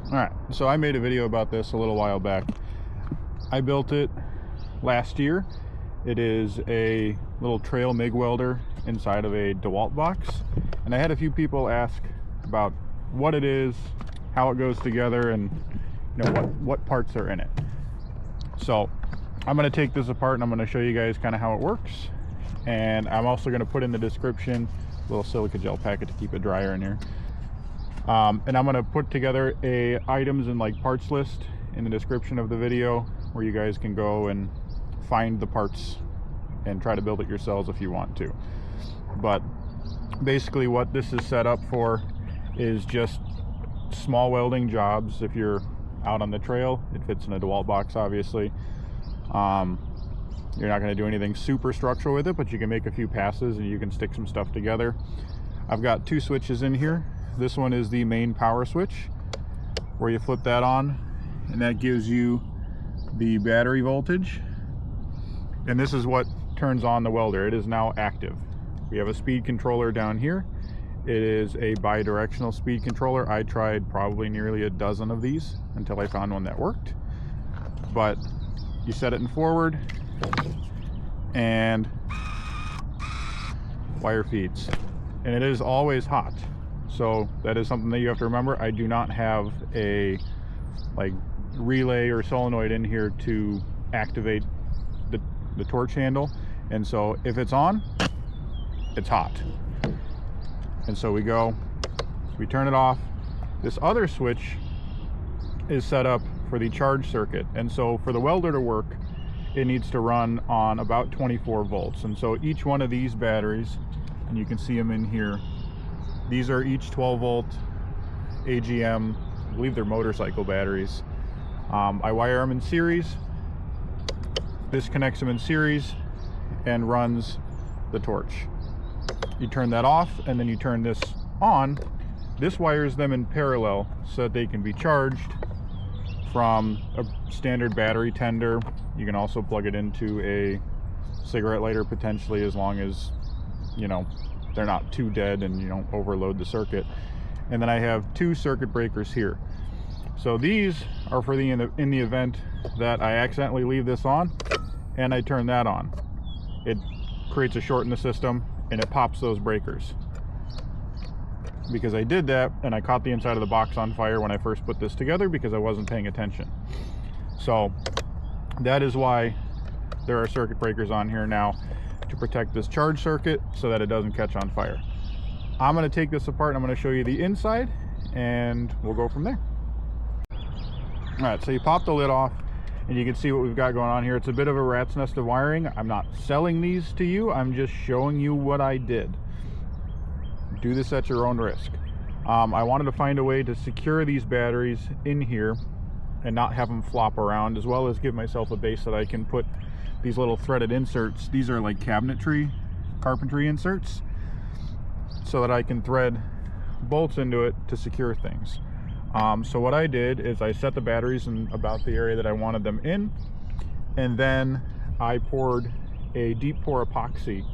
All right, so I made a video about this a little while back. I built it last year. It is a little trail MIG welder inside of a Dewalt box, and I had a few people ask about what it is, how it goes together, and what parts are in it. So I'm going to take this apart and I'm going to show you guys kind of how it works, and I'm also going to put in the description a little silica gel packet to keep it drier in here. And I'm going to put together a items and like parts list in the description of the video where you guys can go and find the parts and try to build it yourselves if you want to. But basically what this is set up for is just small welding jobs. If you're out on the trail, it fits in a Dewalt box, obviously. You're not going to do anything super structural with it, but you can make a few passes and you can stick some stuff together. I've got two switches in here. This one is the main power switch, where you flip that on and that gives you the battery voltage, and this is what turns on the welder. It is now active. We have a speed controller down here. It is a bi-directional speed controller. I tried probably nearly a dozen of these until I found one that worked. But you set it in forward and wire feeds, and it is always hot. So that is something that you have to remember. I do not have a like relay or solenoid in here to activate the torch handle, and so if it's on, it's hot. And so we turn it off. This other switch is set up for the charge circuit, and so for the welder to work, it needs to run on about 24 volts. And so each one of these batteries, and you can see them in here, these are each 12 volt AGM, I believe they're motorcycle batteries. I wire them in series. This connects them in series and runs the torch. You turn that off and then you turn this on. This wires them in parallel so that they can be charged from a standard battery tender. You can also plug it into a cigarette lighter potentially, as long as they're not too dead and you don't overload the circuit. And then I have two circuit breakers here. So these are for in the event that I accidentally leave this on and I turn that on. It creates a short in the system and it pops those breakers. Because I did that and I caught the inside of the box on fire when I first put this together because I wasn't paying attention. So that is why there are circuit breakers on here now, to protect this charge circuit so that it doesn't catch on fire. I'm going to take this apart and I'm going to show you the inside and we'll go from there. All right, so you pop the lid off and you can see what we've got going on here. It's a bit of a rat's nest of wiring. I'm not selling these to you, I'm just showing you what I did. Do this at your own risk. I wanted to find a way to secure these batteries in here and not have them flop around, as well as give myself a base that I can put these little threaded inserts. These are like carpentry inserts, so that I can thread bolts into it to secure things. So what I did is I set the batteries in about the area that I wanted them in, and then I poured a deep pour epoxy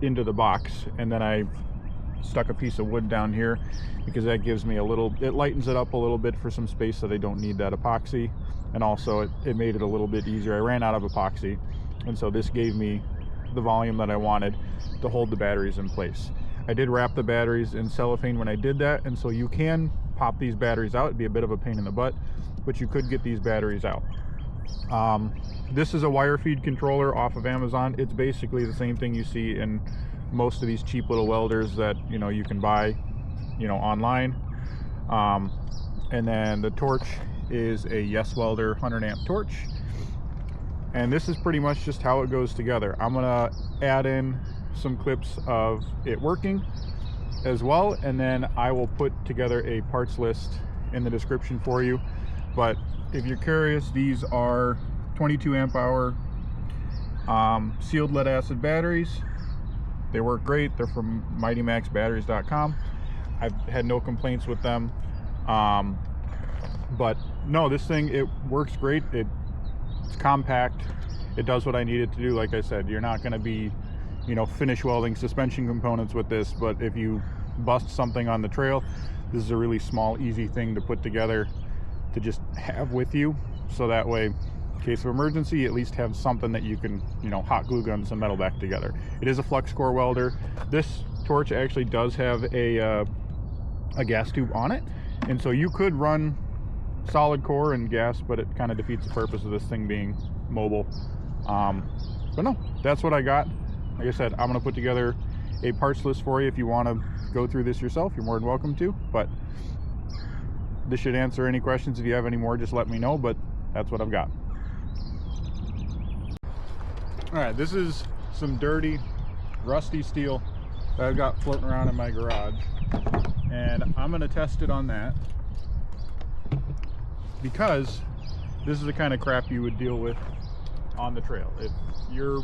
into the box, and then I stuck a piece of wood down here because that gives me it lightens it up a little bit for some space so they don't need that epoxy. And also it made it a little bit easier. I ran out of epoxy, and so this gave me the volume that I wanted to hold the batteries in place. I did wrap the batteries in cellophane when I did that, and so you can pop these batteries out. It'd be a bit of a pain in the butt, but you could get these batteries out. This is a wire feed controller off of Amazon. It's basically the same thing you see in most of these cheap little welders that you can buy online. And then the torch is a Yes Welder 100 amp torch, and this is pretty much just how it goes together. I'm gonna add in some clips of it working as well, and then I will put together a parts list in the description for you. But if you're curious, these are 22 amp hour sealed lead acid batteries. They work great. They're from mightymaxbatteries.com. I've had no complaints with them. But no, this thing, it works great. It's compact. It does what I need it to do. Like I said, you're not going to be finish welding suspension components with this, but if you bust something on the trail, this is a really small, easy thing to put together to just have with you, so that way, in case of emergency, you at least have something that you can, you know, hot glue gun some metal back together. It is a flux core welder. This torch actually does have a gas tube on it, and so you could run solid core and gas, but it kind of defeats the purpose of this thing being mobile. But no, that's what I got. Like I said, I'm going to put together a parts list for you. If you want to go through this yourself, you're more than welcome to, but this should answer any questions. If you have any more, just let me know, but that's what I've got. All right, this is some dirty, rusty steel that I've got floating around in my garage, and I'm going to test it on that, because this is the kind of crap you would deal with on the trail. If you're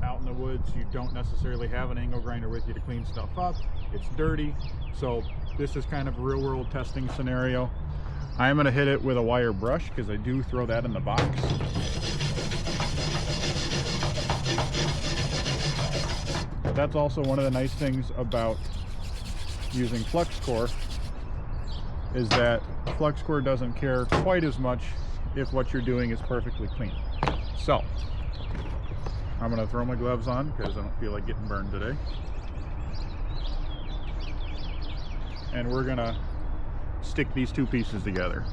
out in the woods, you don't necessarily have an angle grinder with you to clean stuff up. It's dirty, so this is kind of a real world testing scenario. I'm going to hit it with a wire brush, because I do throw that in the box. But that's also one of the nice things about using flux core, is that flux core doesn't care quite as much if what you're doing is perfectly clean. So I'm going to throw my gloves on because I don't feel like getting burned today, and we're going to stick these two pieces together.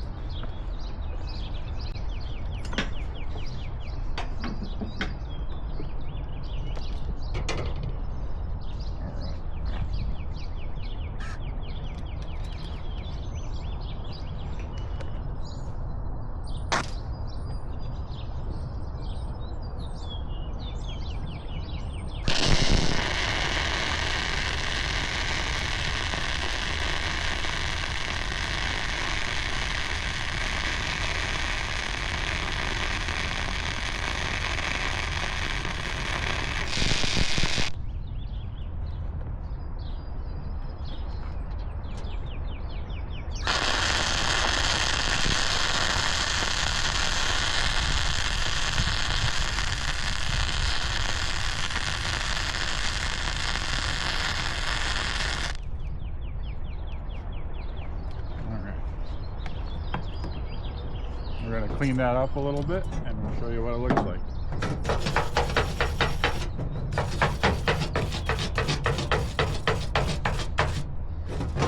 We're going to clean that up a little bit, and we'll show you what it looks like.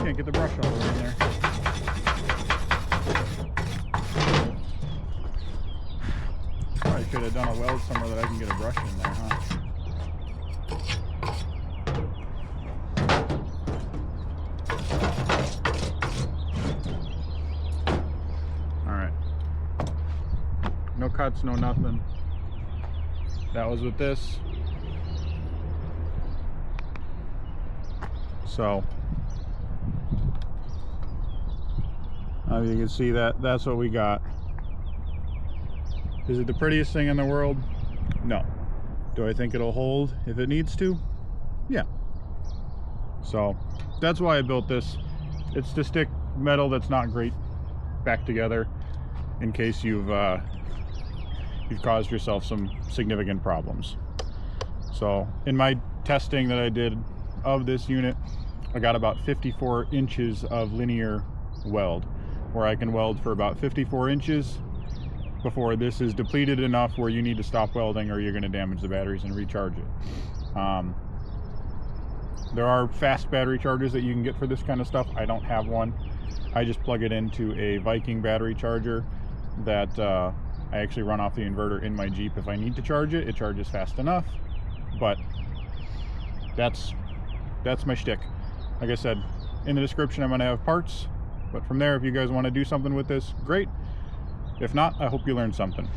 Can't get the brush all the way in there. Probably should have done a weld somewhere that I can get a brush in there, huh? No cuts, no nothing. That was with this. So, as you can see, that's what we got. Is it the prettiest thing in the world? No. Do I think it'll hold if it needs to? Yeah. So, that's why I built this. It's to stick metal that's not great back together in case you've caused yourself some significant problems. So in my testing that I did of this unit, I got about 54 inches of linear weld, where I can weld for about 54 inches before this is depleted enough where you need to stop welding or you're going to damage the batteries and recharge it. There are fast battery chargers that you can get for this kind of stuff. I don't have one. I just plug it into a Viking battery charger that I actually run off the inverter in my Jeep. If I need to charge it, it charges fast enough, but that's my shtick. Like I said, in the description I'm going to have parts, but from there, if you guys want to do something with this, great. If not, I hope you learned something.